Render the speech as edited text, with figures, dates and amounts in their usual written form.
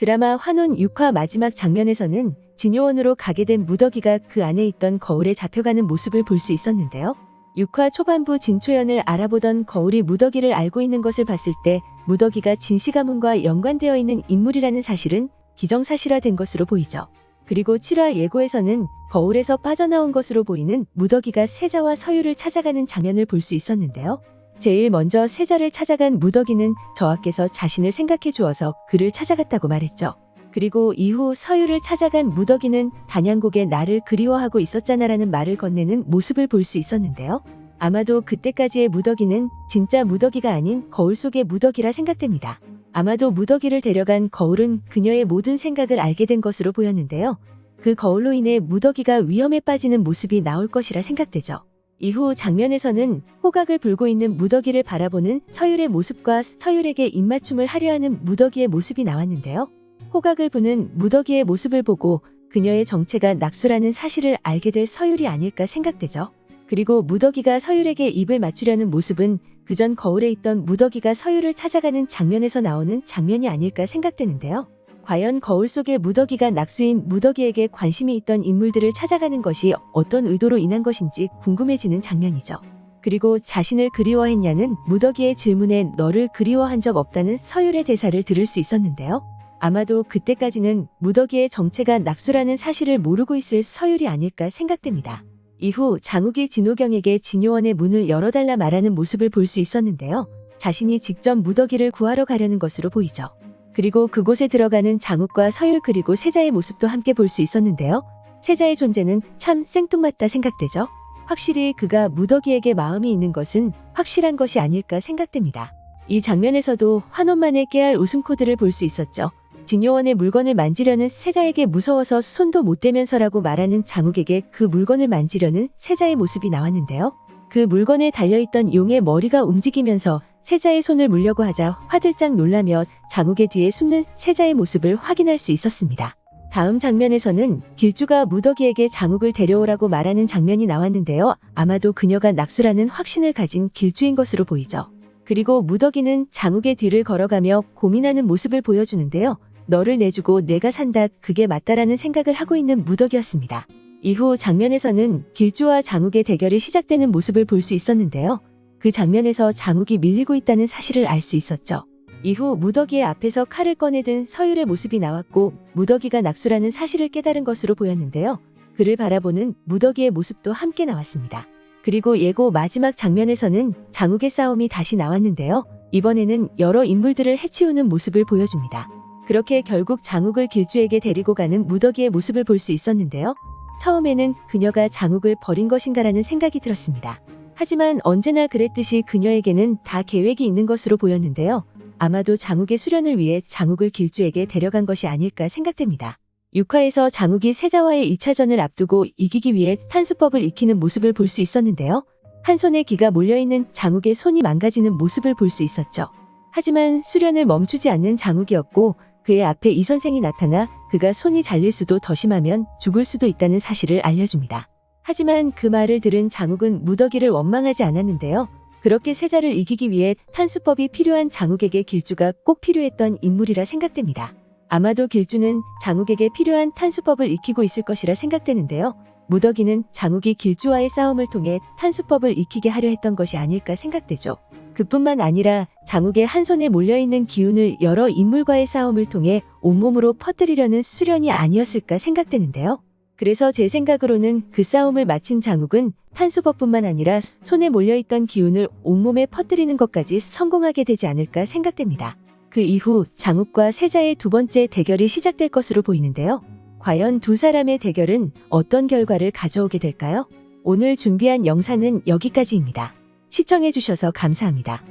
드라마 환혼 6화 마지막 장면에서는 진요원으로 가게 된 무더기가 그 안에 있던 거울에 잡혀가는 모습을 볼 수 있었는데요. 6화 초반부 진초연을 알아보던 거울이 무더기를 알고 있는 것을 봤을 때 무더기가 진씨 가문과 연관되어 있는 인물이라는 사실은 기정사실화된 것으로 보이죠. 그리고 7화 예고에서는 거울에서 빠져나온 것으로 보이는 무더기가 세자와 서유를 찾아가는 장면을 볼 수 있었는데요. 제일 먼저 세자를 찾아간 무더기는 저하께서 자신을 생각해 주어서 그를 찾아갔다고 말했죠. 그리고 이후 서유를 찾아간 무더기는 단양곡에 나를 그리워하고 있었잖아라는 말을 건네는 모습을 볼 수 있었는데요. 아마도 그때까지의 무더기는 진짜 무더기가 아닌 거울 속의 무더기라 생각됩니다. 아마도 무더기를 데려간 거울은 그녀의 모든 생각을 알게 된 것으로 보였는데요. 그 거울로 인해 무더기가 위험에 빠지는 모습이 나올 것이라 생각되죠. 이후 장면에서는 호각을 불고 있는 무더기를 바라보는 서율의 모습과 서율에게 입맞춤을 하려 하는 무더기의 모습이 나왔는데요. 호각을 부는 무더기의 모습을 보고 그녀의 정체가 낙수라는 사실을 알게 될 서율이 아닐까 생각되죠. 그리고 무더기가 서율에게 입을 맞추려는 모습은 그전 거울에 있던 무더기가 서율을 찾아가는 장면에서 나오는 장면이 아닐까 생각되는데요. 과연 거울 속의 무더기가 낙수인 무더기에게 관심이 있던 인물들을 찾아가는 것이 어떤 의도로 인한 것인지 궁금해지는 장면이죠. 그리고 자신을 그리워했냐는 무더기의 질문에 너를 그리워한 적 없다는 서율의 대사를 들을 수 있었는데요. 아마도 그때까지는 무더기의 정체가 낙수라는 사실을 모르고 있을 서율이 아닐까 생각됩니다. 이후 장욱이 진호경에게 진요원의 문을 열어달라 말하는 모습을 볼 수 있었는데요. 자신이 직접 무더기를 구하러 가려는 것으로 보이죠. 그리고 그곳에 들어가는 장욱과 서율 그리고 세자의 모습도 함께 볼 수 있었는데요. 세자의 존재는 참 생뚱맞다 생각되죠. 확실히 그가 무더기에게 마음이 있는 것은 확실한 것이 아닐까 생각됩니다. 이 장면에서도 환혼만에 깨알 웃음 코드를 볼 수 있었죠. 진요원의 물건을 만지려는 세자에게 무서워서 손도 못 대면서라고 말하는 장욱에게 그 물건을 만지려는 세자의 모습이 나왔는데요. 그 물건에 달려있던 용의 머리가 움직이면서 세자의 손을 물려고 하자 화들짝 놀라며 장욱의 뒤에 숨는 세자의 모습을 확인할 수 있었습니다. 다음 장면에서는 길주가 무더기에게 장욱을 데려오라고 말하는 장면이 나왔는데요. 아마도 그녀가 낙수라는 확신을 가진 길주인 것으로 보이죠. 그리고 무더기는 장욱의 뒤를 걸어가며 고민하는 모습을 보여주는데요. 너를 내주고 내가 산다, 그게 맞다라는 생각을 하고 있는 무더기였습니다. 이후 장면에서는 길주와 장욱의 대결이 시작되는 모습을 볼 수 있었는데요. 그 장면에서 장욱이 밀리고 있다는 사실을 알 수 있었죠. 이후 무더기의 앞에서 칼을 꺼내든 서율의 모습이 나왔고 무더기가 낙수라는 사실을 깨달은 것으로 보였는데요. 그를 바라보는 무더기의 모습도 함께 나왔습니다. 그리고 예고 마지막 장면에서는 장욱의 싸움이 다시 나왔는데요. 이번에는 여러 인물들을 해치우는 모습을 보여줍니다. 그렇게 결국 장욱을 길주에게 데리고 가는 무더기의 모습을 볼 수 있었는데요. 처음에는 그녀가 장욱을 버린 것인가라는 생각이 들었습니다. 하지만 언제나 그랬듯이 그녀에게는 다 계획이 있는 것으로 보였는데요. 아마도 장욱의 수련을 위해 장욱을 길주에게 데려간 것이 아닐까 생각됩니다. 6화에서 장욱이 세자와의 2차전을 앞두고 이기기 위해 탄수법을 익히는 모습을 볼 수 있었는데요. 한 손에 기가 몰려있는 장욱의 손이 망가지는 모습을 볼 수 있었죠. 하지만 수련을 멈추지 않는 장욱이었고 그의 앞에 이 선생이 나타나 그가 손이 잘릴 수도 더 심하면 죽을 수도 있다는 사실을 알려줍니다. 하지만 그 말을 들은 장욱은 무더기를 원망하지 않았는데요. 그렇게 세자를 이기기 위해 탄수법이 필요한 장욱에게 길주가 꼭 필요했던 인물이라 생각됩니다. 아마도 길주는 장욱에게 필요한 탄수법을 익히고 있을 것이라 생각되는데요. 무더기는 장욱이 길주와의 싸움을 통해 탄수법을 익히게 하려 했던 것이 아닐까 생각되죠. 그뿐만 아니라 장욱의 한 손에 몰려있는 기운을 여러 인물과의 싸움을 통해 온몸으로 퍼뜨리려는 수련이 아니었을까 생각되는데요. 그래서 제 생각으로는 그 싸움을 마친 장욱은 탄수법뿐만 아니라 손에 몰려있던 기운을 온몸에 퍼뜨리는 것까지 성공하게 되지 않을까 생각됩니다. 그 이후 장욱과 세자의 두 번째 대결이 시작될 것으로 보이는데요. 과연 두 사람의 대결은 어떤 결과를 가져오게 될까요? 오늘 준비한 영상은 여기까지입니다. 시청해주셔서 감사합니다.